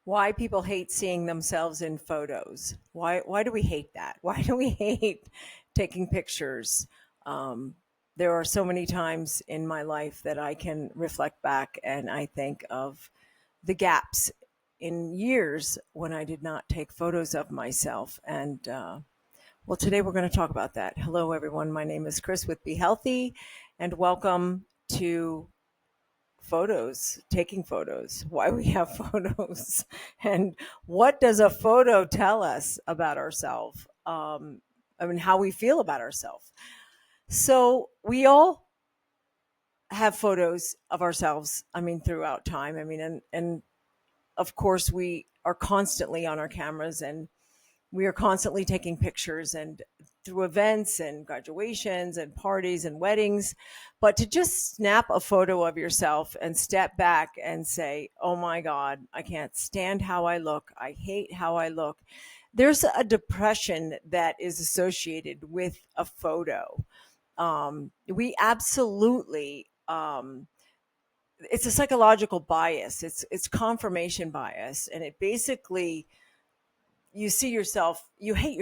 why people hate seeing themselves in photos. Why do we hate that? Why do we hate taking pictures? Um, there are so many times in my life that I can reflect back and I think of the gaps in years when I did not take photos of myself. And well, today we're going to talk about that. Hello, everyone. My name is Chris with Be Healthy, and welcome to photos, taking photos, why we have photos, and what does a photo tell us about ourselves? How we feel about ourselves. So we all have photos of ourselves. Throughout time. And of course, we are constantly on our cameras and we are constantly taking pictures and through events and graduations and parties and weddings. But to just snap a photo of yourself and step back and say, oh my God, I can't stand how I look. I hate how I look. There's a depression that is associated with a photo. We absolutely, it's a psychological bias. It's confirmation bias. And it basically, you see yourself, you hate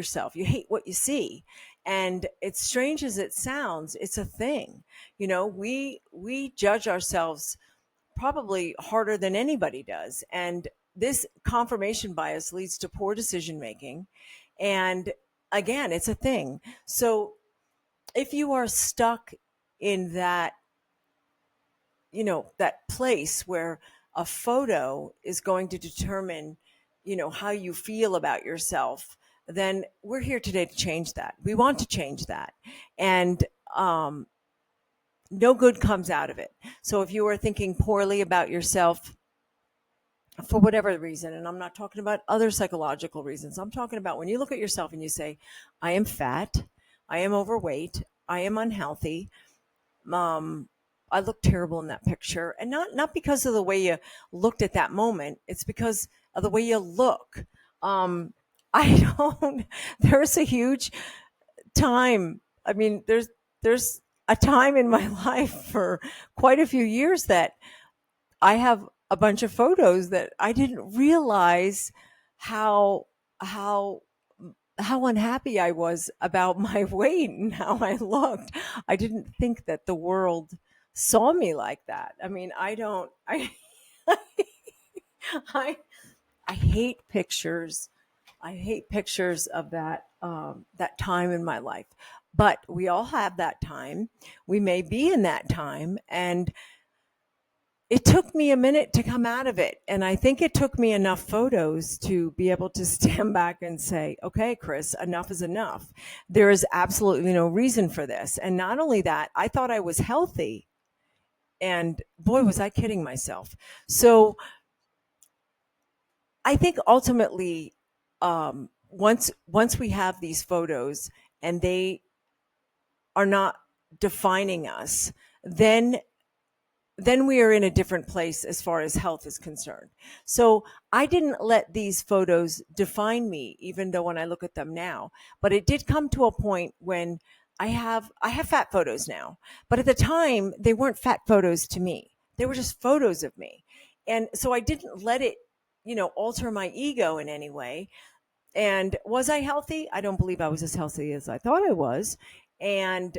what you see. And it's strange as it sounds, it's a thing. We judge ourselves probably harder than anybody does. And this confirmation bias leads to poor decision making. And again, it's a thing. So if you are stuck in that place where a photo is going to determine, how you feel about yourself, then we're here today to change that. We want to change that. And no good comes out of it. So if you are thinking poorly about yourself for whatever reason, and I'm not talking about other psychological reasons, I'm talking about when you look at yourself and you say, I am fat, I am overweight, I am unhealthy, um, I look terrible in that picture, and not because of the way you looked at that moment. It's because of the way you look. I don't. There's a huge time. There's a time in my life for quite a few years that I have a bunch of photos that I didn't realize how how how unhappy I was about my weight and how I looked. I didn't think that the world saw me like that. I don't I I hate pictures. I hate pictures of that time in my life. But we all have that time. We may be in that time, and it took me a minute to come out of it. And I think it took me enough photos to be able to stand back and say, okay, Chris, enough is enough. There is absolutely no reason for this. And not only that, I thought I was healthy. And boy, was I kidding myself. So I think ultimately, once we have these photos and they are not defining us, then we are in a different place as far as health is concerned. So I didn't let these photos define me, even though when I look at them now. But it did come to a point when I have fat photos now. But at the time, they weren't fat photos to me. They were just photos of me. And so I didn't let it, alter my ego in any way. And was I healthy? I don't believe I was as healthy as I thought I was. And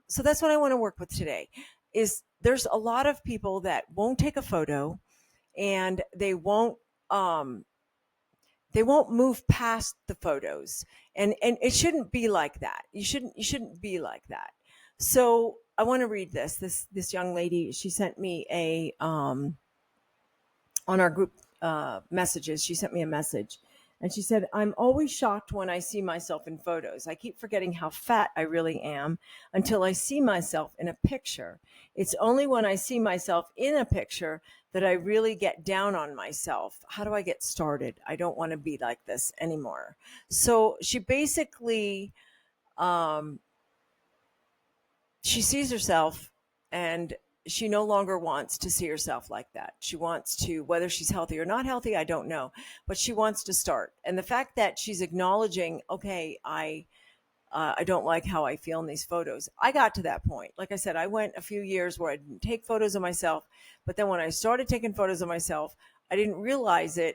so that's what I want to work with today. Is there's a lot of people that won't take a photo, and um, they won't move past the photos, and it shouldn't be like that. You shouldn't be like that. So I want to read this young lady. She sent me a on our group messages. She sent me a message, and she said, I'm always shocked when I see myself in photos. I keep forgetting how fat I really am until I see myself in a picture. It's only when I see myself in a picture that I really get down on myself. How do I get started? I don't want to be like this anymore. So she basically, um, she sees herself, and she no longer wants to see herself like that. She wants to, whether she's healthy or not healthy, I don't know, but she wants to start. And the fact that she's acknowledging, okay, I don't like how I feel in these photos. I got to that point. Like I said, I went a few years where I didn't take photos of myself, but then when I started taking photos of myself, I didn't realize it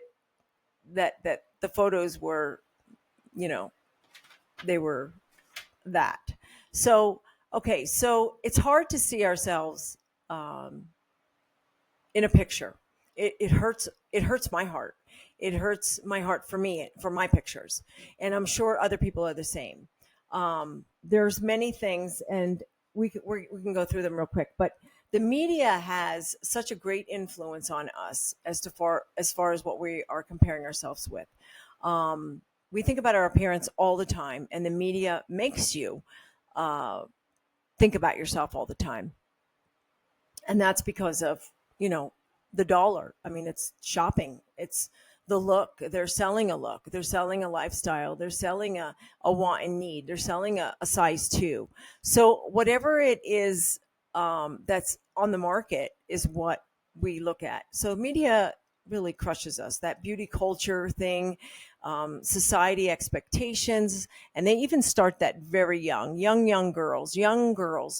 that the photos were, you know, they were that. So, okay, so it's hard to see ourselves um, in a picture. It hurts. It hurts my heart. It hurts my heart for me, for my pictures, and I'm sure other people are the same. There's many things, and we can go through them real quick. But the media has such a great influence on us as far as what we are comparing ourselves with. We think about our appearance all the time, and the media makes you uh, think about yourself all the time, and that's because of, you know, the dollar. I mean, it's shopping, it's the look. They're selling a look, they're selling a lifestyle, they're selling a want and need, they're selling a size two. So whatever it is that's on the market is what we look at. So media really crushes us, that beauty culture thing, society expectations, and they even start that very young girls,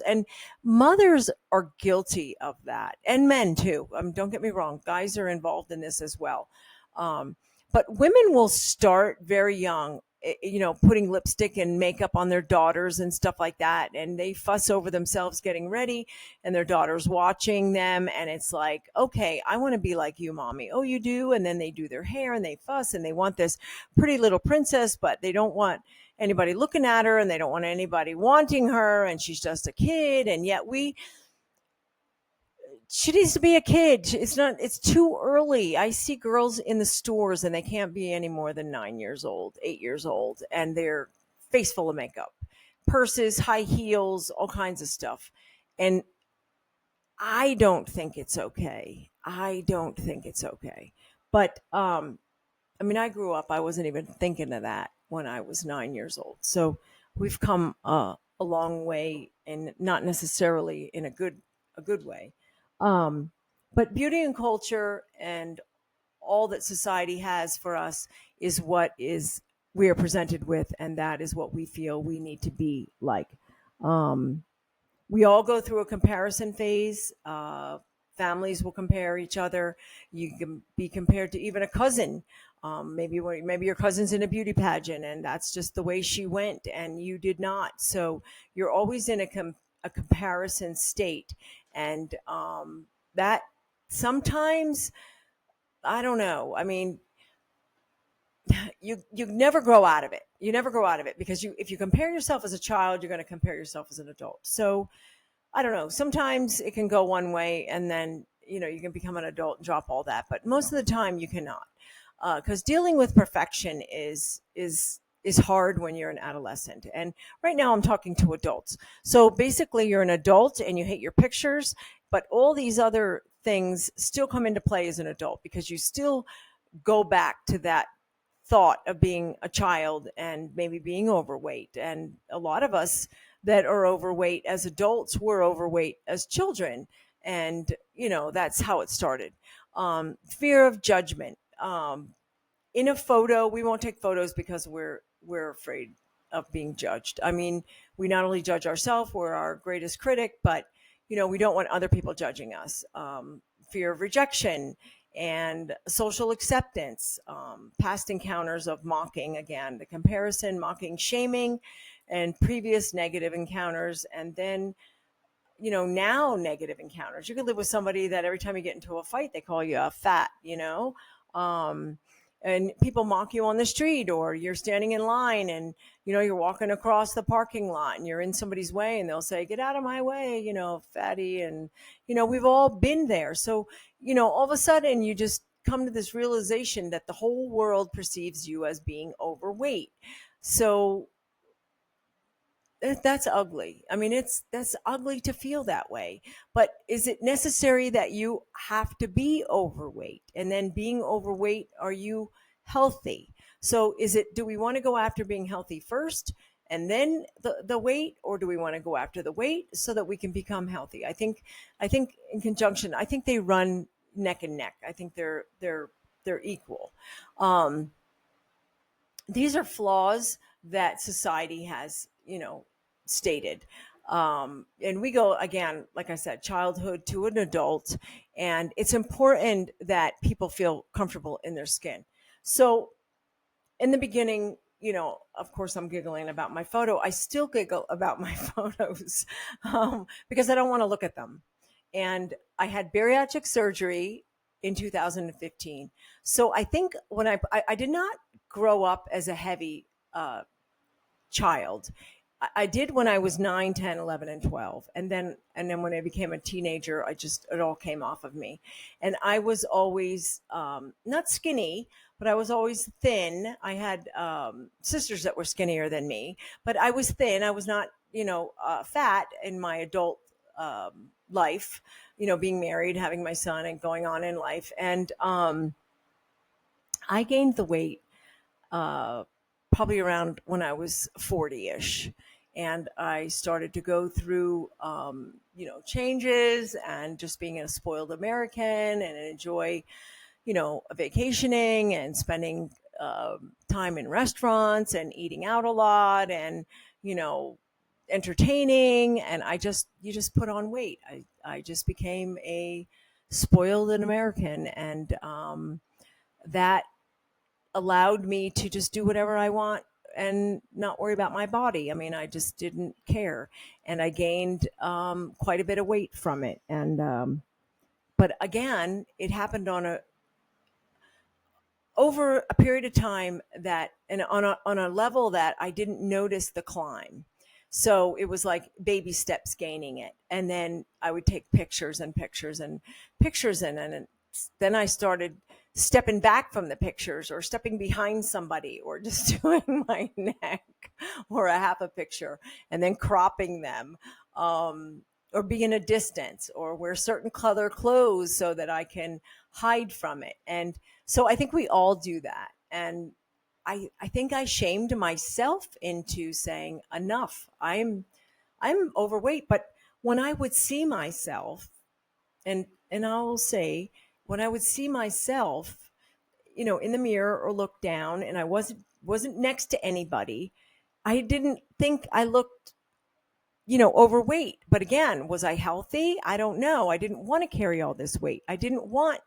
and mothers are guilty of that, and men too. Don't get me wrong, guys are involved in this as well. Um, but women will start very young, you know, putting lipstick and makeup on their daughters and stuff like that. And they fuss over themselves getting ready, and their daughter's watching them. And it's like, okay, I want to be like you, mommy. Oh, you do? And then they do their hair and they fuss and they want this pretty little princess, but they don't want anybody looking at her, and they don't want anybody wanting her, and she's just a kid. And yet she needs to be a kid. It's too early. I see girls in the stores and they can't be any more than 9 years old, 8 years old, and they're face full of makeup, purses, high heels, all kinds of stuff. And I don't think it's okay. I don't think it's okay. But I mean, I grew up, I wasn't even thinking of that when I was 9 years old. So we've come a long way, and not necessarily in a good way. Um, but beauty and culture and all that society has for us is what is we are presented with, and that is what we feel we need to be like. Um, we all go through a comparison phase. Families will compare each other. You can be compared to even a cousin. Maybe your cousin's in a beauty pageant, and that's just the way she went, and you did not. So you're always in a comparison state, and that sometimes, I don't know. I mean, you never grow out of it. You never grow out of it, because if you compare yourself as a child, you're going to compare yourself as an adult. So I don't know. Sometimes it can go one way, and then, you know, you can become an adult and drop all that. But most of the time, you cannot, because dealing with perfection is hard when you're an adolescent. And right now, I'm talking to adults. So basically, you're an adult and you hate your pictures, but all these other things still come into play as an adult, because you still go back to that thought of being a child and maybe being overweight. And a lot of us that are overweight as adults were overweight as children. And, you know, that's how it started. Fear of judgment. In a photo, we won't take photos because we're afraid of being judged. I mean, we not only judge ourselves, we're our greatest critic, but, you know, we don't want other people judging us. Fear of rejection and social acceptance, past encounters of mocking, again, the comparison, mocking, shaming, and previous negative encounters. And then, you know, now negative encounters. You could live with somebody that every time you get into a fight, they call you a fat, you know. Um, and people mock you on the street, or you're standing in line and, you know, you're walking across the parking lot and you're in somebody's way, and they'll say, get out of my way, you know, fatty. And, you know, we've all been there. So, you know, all of a sudden you just come to this realization that the whole world perceives you as being overweight. So that's ugly. I mean, that's ugly to feel that way. But is it necessary that you have to be overweight? And then being overweight, are you healthy? So do we want to go after being healthy first and then the weight, or do we want to go after the weight so that we can become healthy? I think in conjunction, I think they run neck and neck. I think they're equal. Um, these are flaws that society has, you know, stated. And we go again, like I said, childhood to an adult, and it's important that people feel comfortable in their skin. So in the beginning, of course, I'm giggling about my photo. I still giggle about my photos because I don't want to look at them. And I had bariatric surgery in 2015. So I think when I did not grow up as a heavy child. I did when I was 9, 10, 11, and 12. And then when I became a teenager, it all came off of me. And I was always not skinny, but I was always thin. I had sisters that were skinnier than me, but I was thin. I was not, fat in my adult life, being married, having my son, and going on in life. And I gained the weight uh, probably around when I was 40-ish. And I started to go through, changes and just being a spoiled American and enjoy, vacationing and spending time in restaurants and eating out a lot and, you know, entertaining. And you just put on weight. I just became a spoiled American. And that allowed me to just do whatever I want and not worry about my body. I mean, I just didn't care, and I gained quite a bit of weight from it. And but again, it happened on a over a period of time that, and on a level that I didn't notice the climb. So it was like baby steps gaining it, and then I would take pictures and pictures and pictures, and then I started stepping back from the pictures or stepping behind somebody or just doing my neck or a half a picture and then cropping them, or be in a distance or wear certain color clothes so that I can hide from it. And so I think we all do that. And I think I shamed myself into saying enough. I'm overweight. But when I would see myself, and I will say, when I would see myself, in the mirror or look down, and I wasn't next to anybody, I didn't think I looked, overweight. But again, was I healthy? I don't know. I didn't want to carry all this weight. I didn't want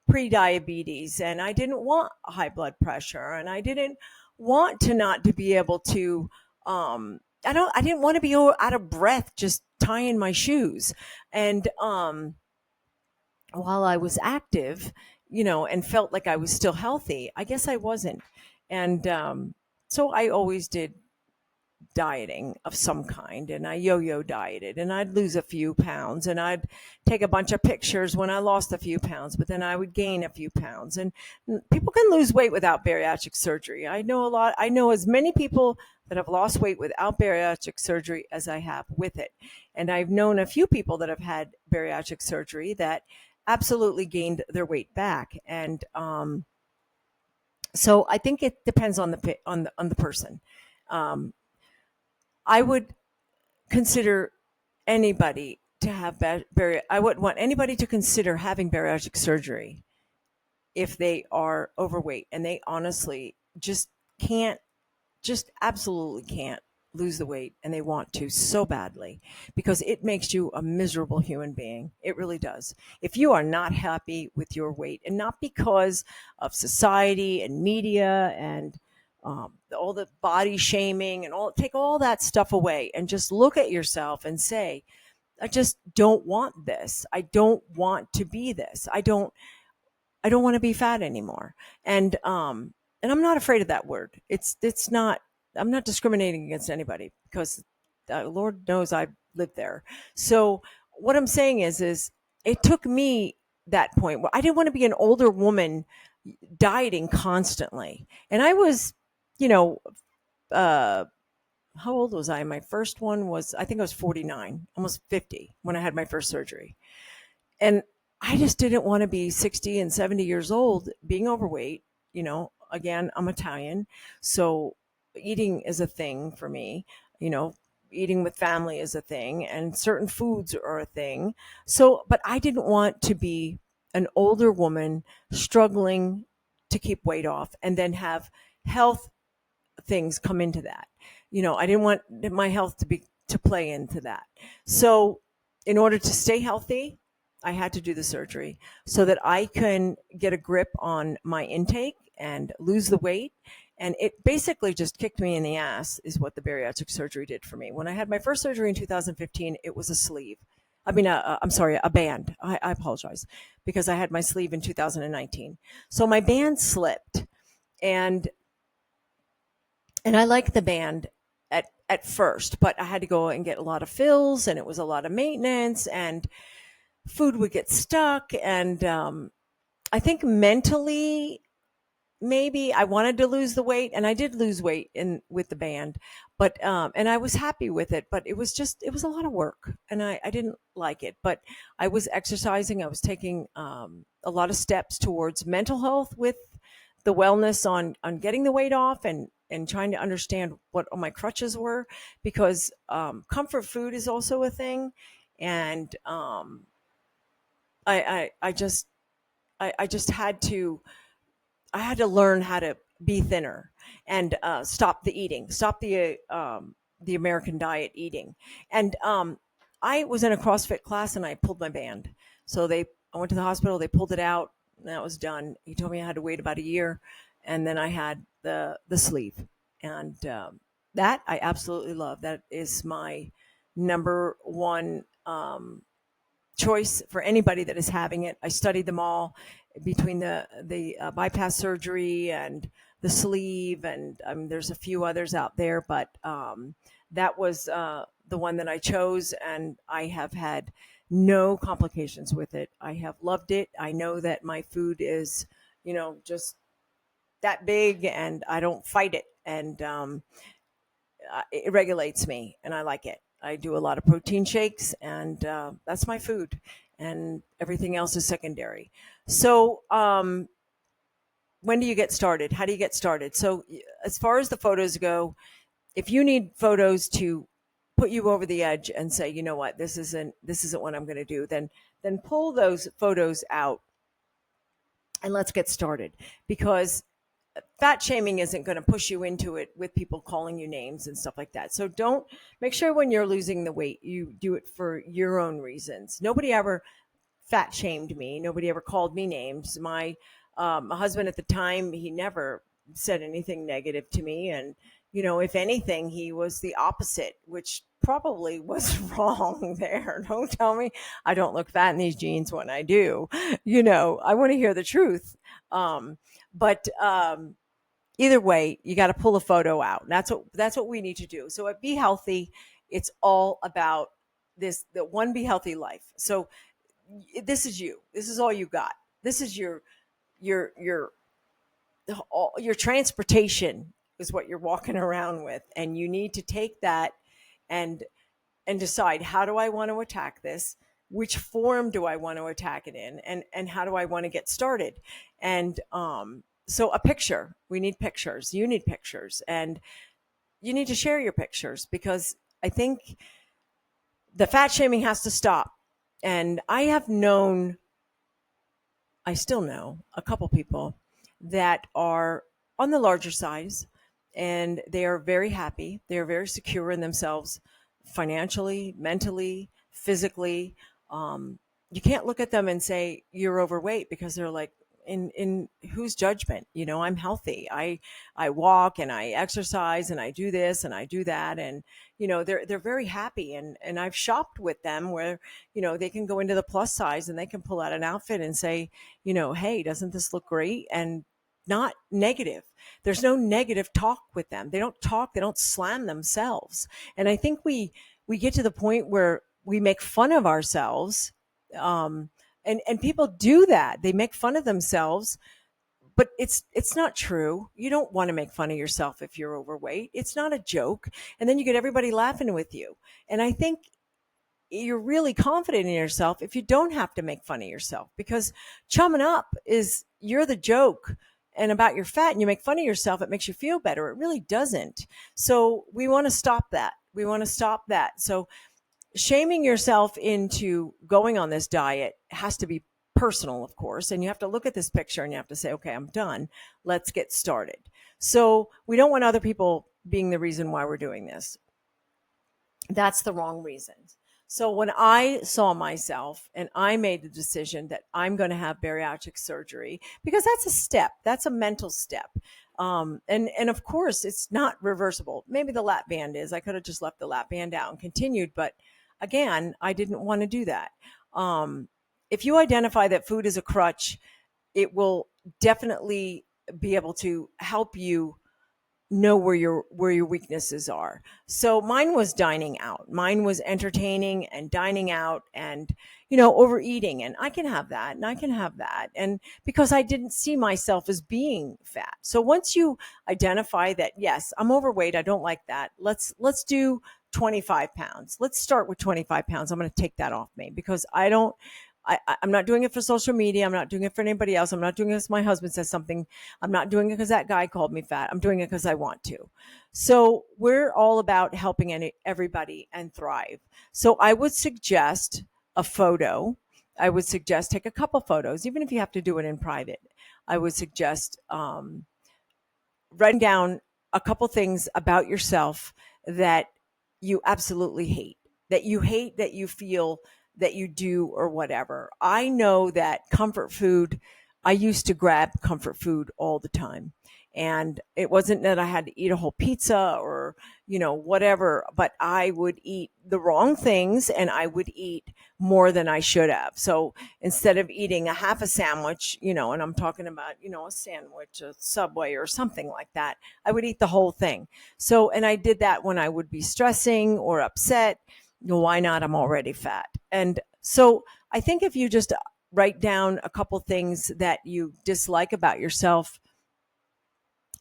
pre-diabetes, and I didn't want high blood pressure, and I didn't want to not to be able to I didn't want to be out of breath just tying my shoes. And while I was active, and felt like I was still healthy, I guess I wasn't. And so I always did dieting of some kind, and I yo-yo dieted, and I'd lose a few pounds, and I'd take a bunch of pictures when I lost a few pounds, but then I would gain a few pounds. And people can lose weight without bariatric surgery. I know as many people that have lost weight without bariatric surgery as I have with it. And I've known a few people that have had bariatric surgery that absolutely gained their weight back. And so I think it depends on the person. I would consider anybody to have I wouldn't want anybody to consider having bariatric surgery if they are overweight and they honestly just absolutely can't lose the weight, and they want to so badly, because it makes you a miserable human being. It really does. If you are not happy with your weight, and not because of society and media and all the body shaming and take all that stuff away and just look at yourself and say, I just don't want this. I don't want to be this. I don't want to be fat anymore. And I'm not afraid of that word. It's not, I'm not discriminating against anybody, because Lord knows I've lived there. So what I'm saying is it took me that point where I didn't want to be an older woman dieting constantly. And I was, you know, uh, how old was I? My first one was, I think I was 49, almost 50 when I had my first surgery. And I just didn't want to be 60 and 70 years old being overweight. Again, I'm Italian, so eating is a thing for me. You know, eating with family is a thing, and certain foods are a thing. So, but I didn't want to be an older woman struggling to keep weight off and then have health things come into that. I didn't want my health to play into that. So, in order to stay healthy, I had to do the surgery so that I can get a grip on my intake and lose the weight. And it basically just kicked me in the ass, is what the bariatric surgery did for me. When I had my first surgery in 2015, it was a sleeve. I mean, I'm sorry, a band. I apologize, because I had my sleeve in 2019. So my band slipped, and I liked the band at first, but I had to go and get a lot of fills, and it was a lot of maintenance, and food would get stuck. And I think mentally, maybe I wanted to lose the weight, and I did lose weight in with the band, but and I was happy with it, but it was a lot of work, and I didn't like it. But I was exercising, I was taking a lot of steps towards mental health with the wellness on getting the weight off, and trying to understand what all my crutches were, because comfort food is also a thing. And I just I just had to, I had to learn how to be thinner, and stop the American diet eating. And I was in a CrossFit class, and I pulled my band. So I went to the hospital, they pulled it out, and that was done. He told me I had to wait about a year, and then I had the sleeve. And that I absolutely love. That is my number one choice for anybody that is having it. I studied them all, between the bypass surgery and the sleeve, and there's a few others out there, but that was the one that I chose, and I have had no complications with it. I have loved it. I know that my food is, just that big, and I don't fight it, and it regulates me, and I like it. I do a lot of protein shakes, and that's my food, and everything else is secondary. So, when do you get started? How do you get started? So, as far as the photos go, if you need photos to put you over the edge and say, you know what, this isn't what I'm going to do, then pull those photos out, and let's get started, because fat shaming isn't going to push you into it with people calling you names and stuff like that. So don't make sure when you're losing the weight, you do it for your own reasons. Nobody ever fat shamed me. Nobody ever called me names. My husband at the time, he never said anything negative to me. And, if anything, he was the opposite, which probably was wrong there. Don't tell me I don't look fat in these jeans when I do. I want to hear the truth. But either way, you got to pull a photo out. That's what we need to do. So at Be Healthy, it's all about the one Be Healthy life. So this is you. This is all you got. This is your transportation is what you're walking around with, and you need to take that and decide, how do I want to attack this? Which form do I want to attack it in? And how do I want to get started? And so a picture, we need pictures. You need pictures, and you need to share your pictures, because I think the fat shaming has to stop. And I still know a couple people that are on the larger size, and they are very happy. They are very secure in themselves, financially, mentally, physically. You can't look at them and say you're overweight, because they're like, in whose judgment? I'm healthy. I walk, and I exercise, and I do this and I do that, and they're very happy. And I've shopped with them where they can go into the plus size, and they can pull out an outfit and say, hey, doesn't this look great? And not negative. There's no negative talk with them. They don't talk. They don't slam themselves. And I think we get to the point where we make fun of ourselves. And people do that. They make fun of themselves, but it's not true. You don't want to make fun of yourself if you're overweight. It's not a joke. And then you get everybody laughing with you. And I think you're really confident in yourself if you don't have to make fun of yourself, because chumming up is, you're the joke. And about your fat, and you make fun of yourself, it makes you feel better. It really doesn't. So we want to stop that. So shaming yourself into going on this diet has to be personal, of course. And you have to look at this picture, and you have to say, okay, I'm done. Let's get started. So we don't want other people being the reason why we're doing this. That's the wrong reason. So when I saw myself and I made the decision that I'm going to have bariatric surgery, because that's a step, that's a mental step. And of course, it's not reversible. Maybe the lap band is. I could have just left the lap band out and continued, but again, I didn't want to do that. Um, if you identify that food is a crutch, it will definitely be able to help you know where your weaknesses are. So mine was dining out. Mine was entertaining and dining out and overeating, and I can have that and I can have that, and because I didn't see myself as being fat. So once you identify that, yes, I'm overweight, I don't like that. Let's do 25 pounds. Let's start with 25 pounds. I'm going to take that off me because I don't I'm not doing it for social media. I'm not doing it for anybody else. I'm not doing it because my husband says something. I'm not doing it because that guy called me fat. I'm doing it because I want to. So we're all about helping everybody and thrive. So I would suggest a photo. I would suggest take a couple photos, even if you have to do it in private. I would suggest writing down a couple things about yourself that you absolutely hate, that you feel that you do or whatever. I know that comfort food, I used to grab comfort food all the time. And it wasn't that I had to eat a whole pizza or, whatever, but I would eat the wrong things and I would eat more than I should have. So instead of eating a half a sandwich, and I'm talking about, a sandwich, a Subway or something like that, I would eat the whole thing. So, and I did that when I would be stressing or upset. Why not? I'm already fat. And so I think if you just write down a couple things that you dislike about yourself,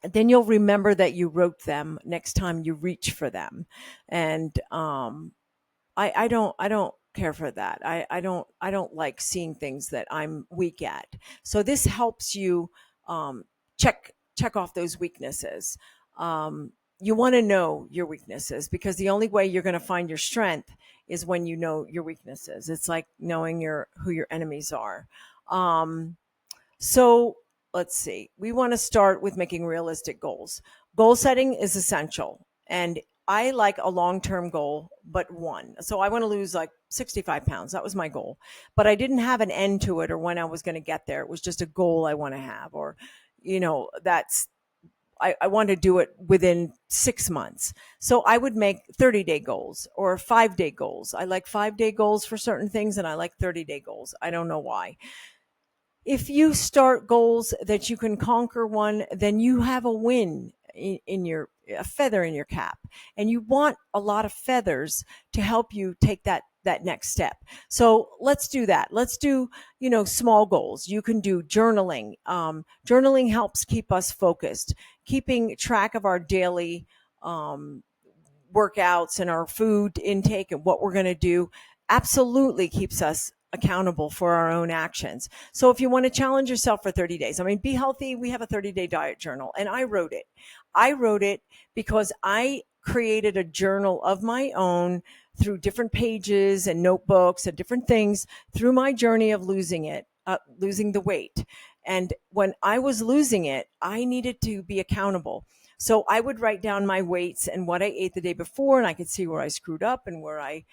then you'll remember that you wrote them next time you reach for them. And I don't care for that. I don't like seeing things that I'm weak at. So this helps you um, check off those weaknesses. You want to know your weaknesses because the only way you're going to find your strength is when you know your weaknesses. It's like knowing who your enemies are. Um, so let's see. We want to start with making realistic goals. Goal setting is essential. And I like a long term goal, but one. So I want to lose like 65 pounds. That was my goal. But I didn't have an end to it or when I was going to get there. It was just a goal I want to have. Or, I want to do it within 6 months. So I would make 30-day goals or 5-day goals. I like 5-day goals for certain things and I like 30-day goals. I don't know why. If you start goals that you can conquer one, then you have a win in your a feather in your cap, and you want a lot of feathers to help you take that next step. So let's do that. Let's do small goals. You can do journaling. Journaling helps keep us focused. Keeping track of our daily workouts and our food intake and what we're going to do absolutely keeps us accountable for our own actions. So if you want to challenge yourself for 30 days, I mean, Be Healthy, we have a 30-day diet journal, and I wrote it. I wrote it because I created a journal of my own through different pages and notebooks and different things through my journey of losing the weight. And when I was losing it, I needed to be accountable. So I would write down my weights and what I ate the day before, and I could see where I screwed up and where I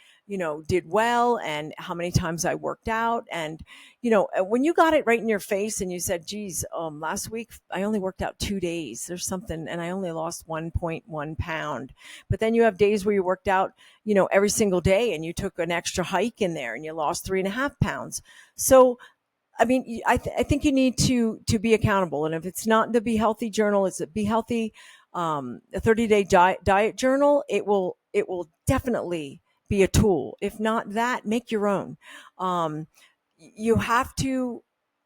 did well and how many times I worked out. And, when you got it right in your face and you said, geez, last week I only worked out 2 days, there's something, and I only lost 1.1 pound. But then you have days where you worked out, every single day and you took an extra hike in there and you lost 3.5 pounds. So, I mean, I think you need to be accountable. And if it's not the Be Healthy journal, it's a Be Healthy, a 30-day diet journal. It will definitely be a tool. If not that, make your own. You have to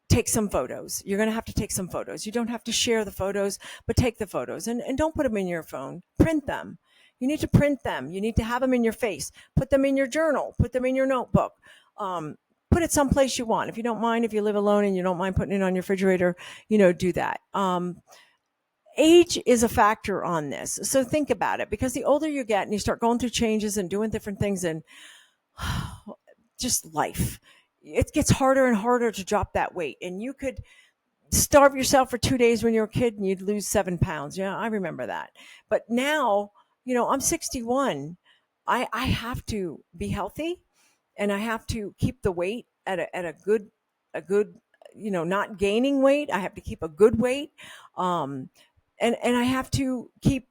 take some photos. You're going to have to take some photos. You don't have to share the photos, but take the photos and don't put them in your phone. Print them. You need to print them. You need to have them in your face. Put them in your journal. Put them in your notebook. Put it someplace you want. If you don't mind, if you live alone and you don't mind putting it on your refrigerator, do that. Age is a factor on this. So think about it, because the older you get and you start going through changes and doing different things and just life, it gets harder and harder to drop that weight. And you could starve yourself for 2 days when you were a kid and you'd lose 7 pounds. Yeah, I remember that. But now, I'm 61. I have to be healthy. and I have to keep the weight at a good, not gaining weight. I have to keep a good weight. Um, and I have to keep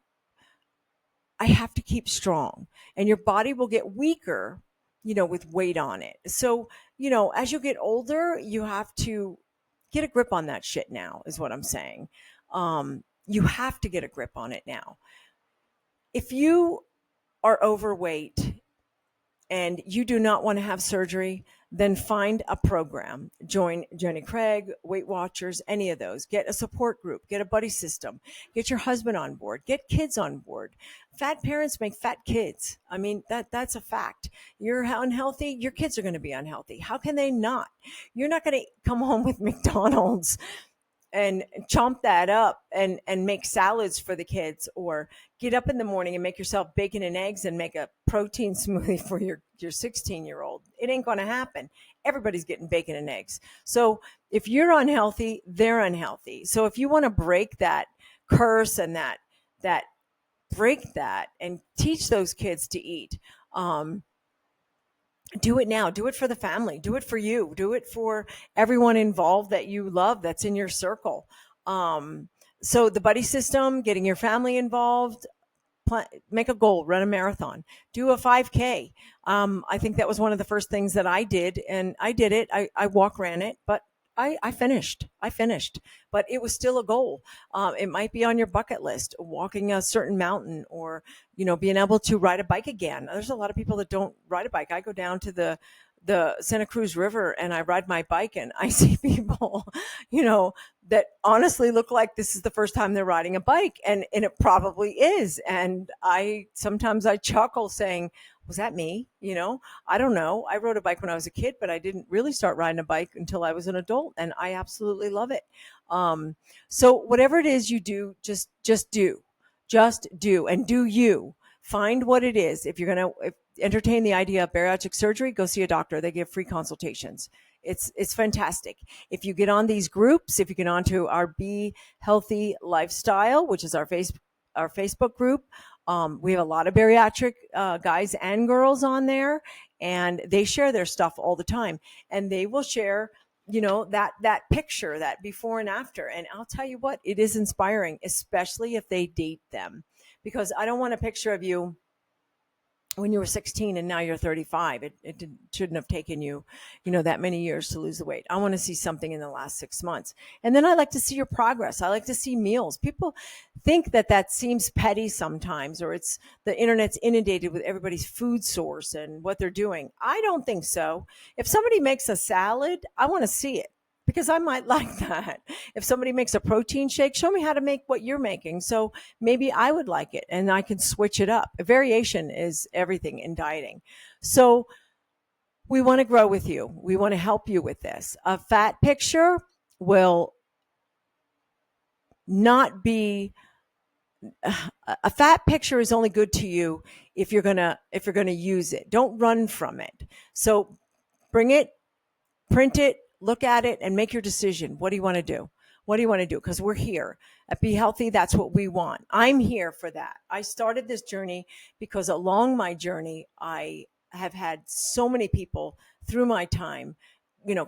strong, and your body will get weaker, with weight on it. So, as you get older, you have to get a grip on that shit now, is what I'm saying. You have to get a grip on it now. If you are overweight and you do not want to have surgery, then find a program. Join Jenny Craig, Weight Watchers, any of those. Get a support group, get a buddy system, get your husband on board, get kids on board. Fat parents make fat kids. I mean, that's a fact. You're unhealthy, your kids are going to be unhealthy. How can they not? You're not going to come home with McDonald's and chomp that up and make salads for the kids, or get up in the morning and make yourself bacon and eggs and make a protein smoothie for your 16-year-old. It ain't going to happen. Everybody's getting bacon and eggs. So if you're unhealthy, they're unhealthy. So if you want to break that curse and that break that and teach those kids to eat, do it now. Do it for the family. Do it for you. Do it for everyone involved that you love, that's in your circle. So the buddy system, getting your family involved, make a goal, run a marathon, do a 5K. I think that was one of the first things that I did, and I did it. I walk ran it, but I finished. But it was still a goal. It might be on your bucket list, walking a certain mountain, or being able to ride a bike again. There's a lot of people that don't ride a bike. I go down to the Santa Cruz River and I ride my bike, and I see people, that honestly look like this is the first time they're riding a bike, and it probably is. And sometimes I chuckle saying, was that me? I don't know. I rode a bike when I was a kid, but I didn't really start riding a bike until I was an adult, and I absolutely love it. So whatever it is you do, just do, and do you. Find what it is. If you're going to entertain the idea of bariatric surgery, go see a doctor. They give free consultations. It's fantastic. If you get on these groups, if you get onto our Be Healthy Lifestyle, which is our Facebook group, we have a lot of bariatric guys and girls on there, and they share their stuff all the time, and they will share that picture, that before and after. And I'll tell you what, it is inspiring, especially if they date them, because I don't want a picture of you when you were 16 and now you're 35. It shouldn't have taken you, that many years to lose the weight. I want to see something in the last 6 months. And then I like to see your progress. I like to see meals. People think that seems petty sometimes, or it's the internet's inundated with everybody's food source and what they're doing. I don't think so. If somebody makes a salad, I want to see it, because I might like that. If somebody makes a protein shake, show me how to make what you're making. So maybe I would like it and I can switch it up. Variation is everything in dieting. So we want to grow with you. We want to help you with this. A fat picture will not be a fat picture is only good to you if you're going to use it. Don't run from it. So bring it, print it, look at it, and make your decision. What do you want to do? What do you want to do? Because we're here at Be Healthy. That's what we want. I'm here for that. I started this journey because along my journey, I have had so many people through my time,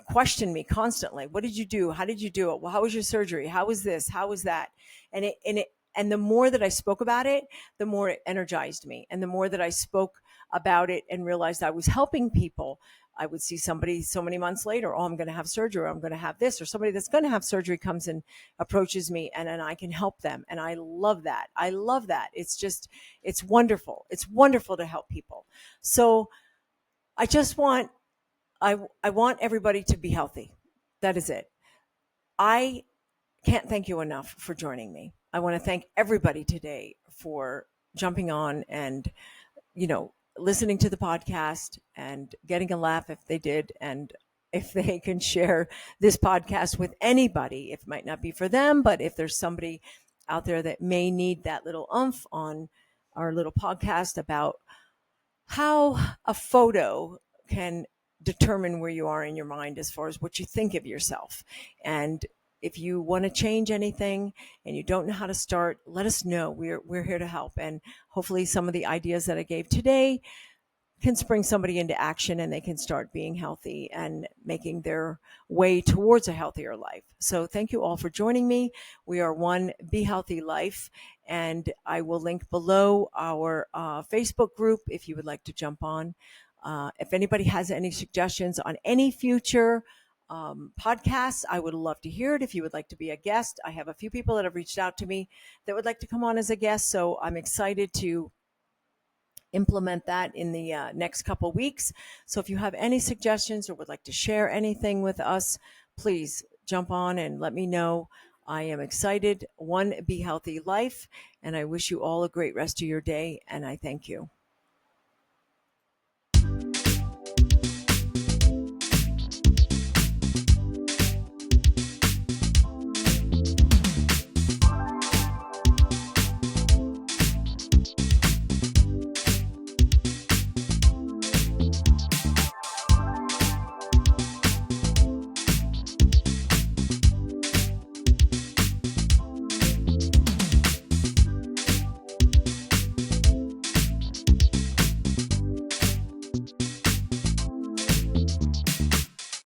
question me constantly. What did you do? How did you do it? Well, how was your surgery? How was this? How was that? And the more that I spoke about it, the more it energized me. And the more that I spoke about it and realized I was helping people, I would see somebody so many months later, oh, I'm going to have surgery, or I'm going to have this, or somebody that's going to have surgery comes and approaches me, and I can help them. And I love that. It's wonderful. It's wonderful to help people. So I want everybody to be healthy. That is it. I can't thank you enough for joining me. I want to thank everybody today for jumping on and, listening to the podcast and getting a laugh if they did. And if they can share this podcast with anybody, it might not be for them, but if there's somebody out there that may need that little oomph on our little podcast about how a photo can determine where you are in your mind as far as what you think of yourself. And if you want to change anything and you don't know how to start, let us know. We're here to help. And hopefully some of the ideas that I gave today can spring somebody into action and they can start being healthy and making their way towards a healthier life. So thank you all for joining me. We are One Be Healthy Life, and I will link below our Facebook group if you would like to jump on. If anybody has any suggestions on any future podcasts, I would love to hear it. If you would like to be a guest, I have a few people that have reached out to me that would like to come on as a guest. So I'm excited to implement that in the next couple weeks. So if you have any suggestions or would like to share anything with us, please jump on and let me know. I am excited. One Be Healthy Life, and I wish you all a great rest of your day, and I thank you.